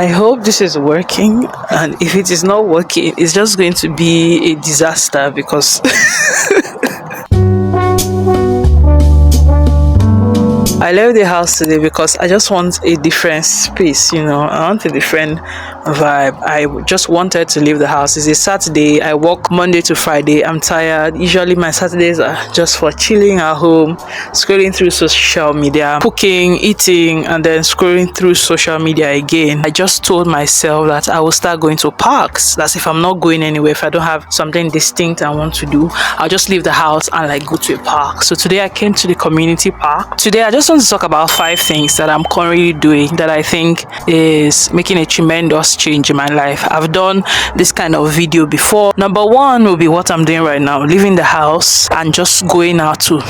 I hope this is working, and if it is not working, it's just going to be a disaster because I left the house today because I just want a different space, I want a different vibe. I just wanted to leave the house. It's a Saturday. I work Monday to Friday. I'm tired. Usually my Saturdays are just for chilling at home, scrolling through social media, cooking, eating, and then scrolling through social media again. I just told myself that I will start going to parks. That's if I'm not going anywhere, if I don't have something distinct I want to do, I'll just leave the house and go to a park. So today I came to the community park. Today I just want to talk about 5 things that I'm currently doing that I think is making a tremendous change in my life. I've done this kind of video before. Number 1 will be what I'm doing right now, leaving the house and just going out to,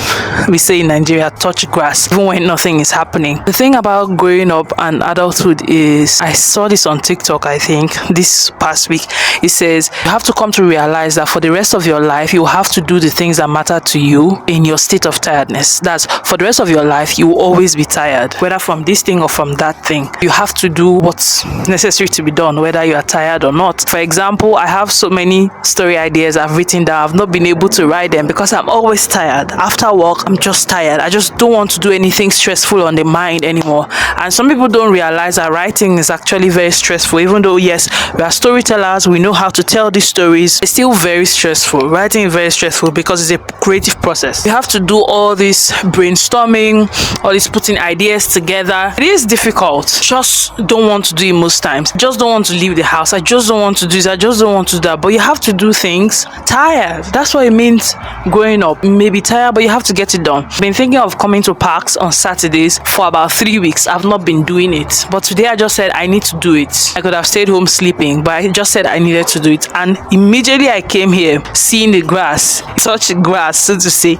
we say in Nigeria, touch grass, even when nothing is happening. The thing about growing up and adulthood is, I saw this on TikTok, I think, this past week. It says, you have to come to realize that for the rest of your life, you have to do the things that matter to you in your state of tiredness. That's for the rest of your life, you will always be tired, whether from this thing or from that thing. You have to do what's necessary to be done, whether you are tired or not. For example, I have so many story ideas I've written down. I've not been able to write them because I'm always tired. After work, I'm just tired. I just don't want to do anything stressful on the mind anymore. And some people don't realize that writing is actually very stressful. Even though, yes, we are storytellers, we know how to tell these stories, it's still very stressful. Writing is very stressful because it's a creative process. You have to do all this brainstorming, all this putting ideas together. It is difficult. Just don't want to do it most times. Just don't want to leave the house. I just don't want to do this. I just don't want to do that. But you have to do things tired. That's what it means growing up. You may be tired, but you have to get it done. I've been thinking of coming to parks on Saturdays for about 3 weeks. I've not been doing it. But today I just said I need to do it. I could have stayed home sleeping, but I just said I needed to do it. And immediately I came here, seeing the grass, such grass, so to say.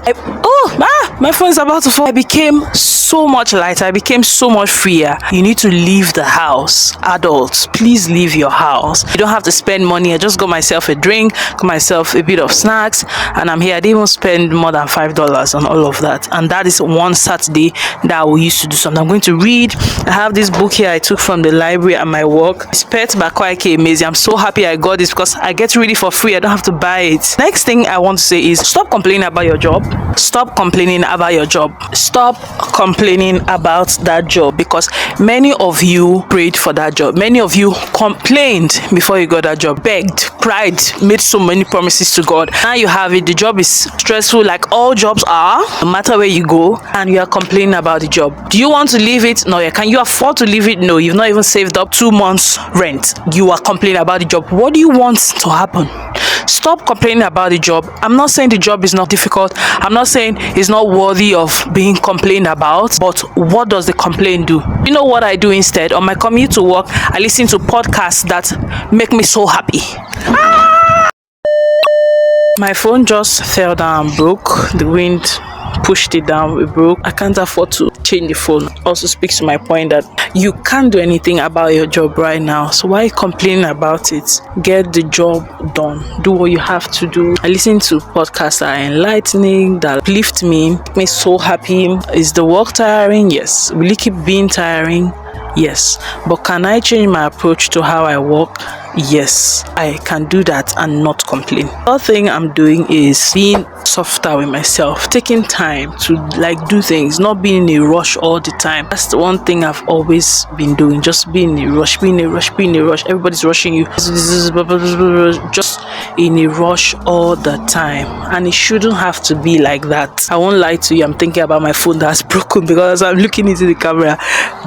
My phone is about to fall. I became so much lighter. I became so much freer. You need to leave the house. Adults, please leave your house. You don't have to spend money. I just got myself a drink, got myself a bit of snacks, and I'm here. I didn't even spend more than $5 on all of that. And that is one Saturday that I will use to do something. I'm going to read. I have this book here I took from the library at my work. It's Pet by Kwaike Amazing. I'm so happy I got this because I get ready for free. I don't have to buy it. Next thing I want to say is stop complaining about your job. Stop complaining about your job. Stop complaining about that job, because many of you prayed for that job. Many of you complained before you got that job, begged, cried, made so many promises to God. Now you have it. The job is stressful, like all jobs are, no matter where you go, and you are complaining about the job. Do you want to leave it? No. Can you afford to leave it? No. You've not even saved up 2 months rent. You are complaining about the job. What do you want to happen? Stop complaining about the job. I'm not saying the job is not difficult. I'm not saying it's not worthy of being complained about, but what does the complaint do? You know what I do instead? On my commute to work, I listen to podcasts that make me so happy. My phone just fell down and broke. The wind pushed it down, it broke. I can't afford to change the phone. Also speaks to my point that you can't do anything about your job right now. So why complaining about it? Get the job done. Do what you have to do. I listen to podcasts that are enlightening, that uplift me, make me so happy. Is the work tiring? Yes. Will it keep being tiring? Yes. But can I change my approach to how I work? Yes, I can do that and not complain. The other thing I'm doing is being softer with myself, taking time to do things, not being in a rush all the time. That's the one thing I've always been doing, just being in a rush. Everybody's rushing you, just in a rush all the time, and it shouldn't have to be like that. I won't lie to you, I'm thinking about my phone that's broken, because I'm looking into the camera,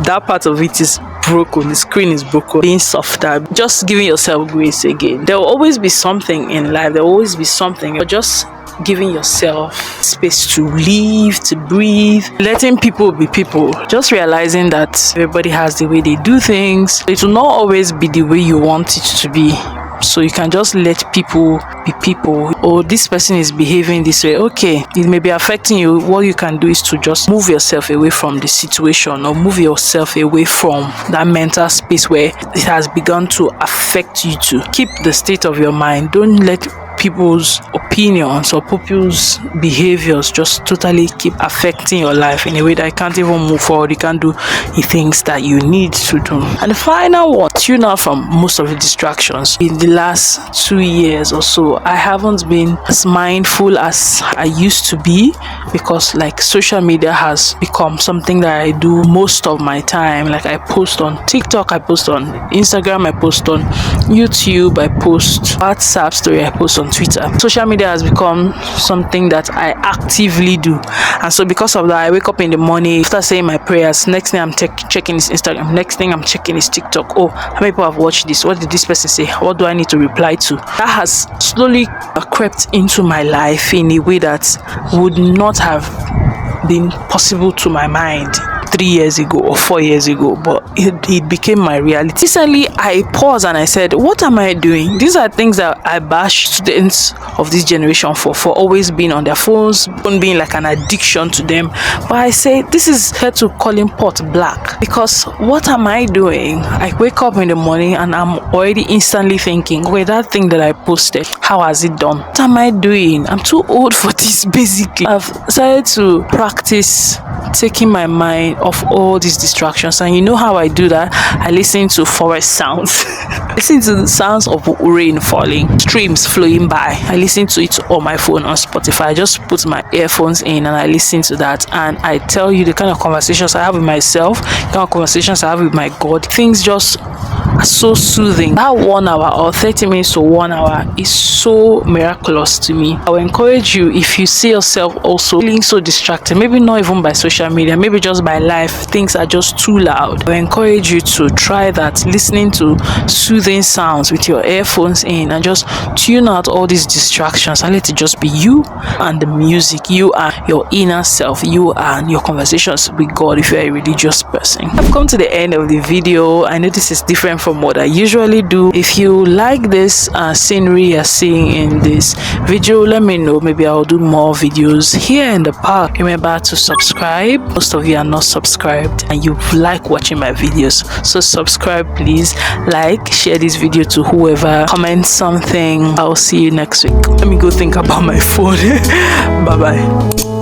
that part of it is broken, the screen is broken. Being softer, just giving yourself grace again. There will always be something in life, there will always be something. You're just giving yourself space to live, to breathe, letting people be people, just realizing that everybody has the way they do things. It will not always be the way you want it to be. So you can just let people be people. Or this person is behaving this way. Okay, it may be affecting you. What you can do is to just move yourself away from the situation, or move yourself away from that mental space where it has begun to affect you. To keep the state of your mind. Don't let people's opinions or people's behaviors just totally keep affecting your life in a way that you can't even move forward. You can't do the things that you need to do. And the final one, tune out from most of the distractions. In the last 2 years or so, I haven't been as mindful as I used to be, because like social media has become something that I do most of my time. Like I post on TikTok, I post on Instagram, I post on YouTube, I post WhatsApp story, I post on Twitter. Social media has become something that I actively do, and so because of that, I wake up in the morning, after saying my prayers, next thing I'm checking is Instagram, next thing I'm checking is TikTok. Oh, how many people have watched this? What did this person say? What do I need to reply to? That has slowly crept into my life in a way that would not have been possible to my mind 3 years ago or 4 years ago, but it became my reality. Recently, I paused and I said, what am I doing? These are things that I bash students of this generation for always being on their phones, being like an addiction to them. But I say, this is here to calling pot black, because what am I doing? I wake up in the morning and I'm already instantly thinking, okay, that thing that I posted, how has it done? What am I doing? I'm too old for this, basically. I've started to practice taking my mind off all these distractions, and you know how I do that? I listen to forest sounds. I listen to the sounds of rain falling, streams flowing by. I listen to it on my phone on Spotify. I just put my earphones in and I listen to that, and I tell you the kind of conversations I have with myself, the kind of conversations I have with my God. Things just are so soothing. That 1 hour or 30 minutes to 1 hour is so miraculous to me. I will encourage you, if you see yourself also feeling so distracted, maybe not even by social media, maybe just by life, things are just too loud, I encourage you to try that, listening to soothing sounds with your earphones in, and just tune out all these distractions and let it just be you and the music, you and your inner self, you and your conversations with God if you're a religious person. I've come to the end of the video. I know this is different from what I usually do. If you like this scenery you're seeing in this video, let me know. Maybe I'll do more videos here in the park. Remember to subscribe. Most of you are not subscribed and you like watching my videos, so subscribe please, like, share this video to whoever, comment something. I'll see you next week. Let me go think about my phone. Bye bye.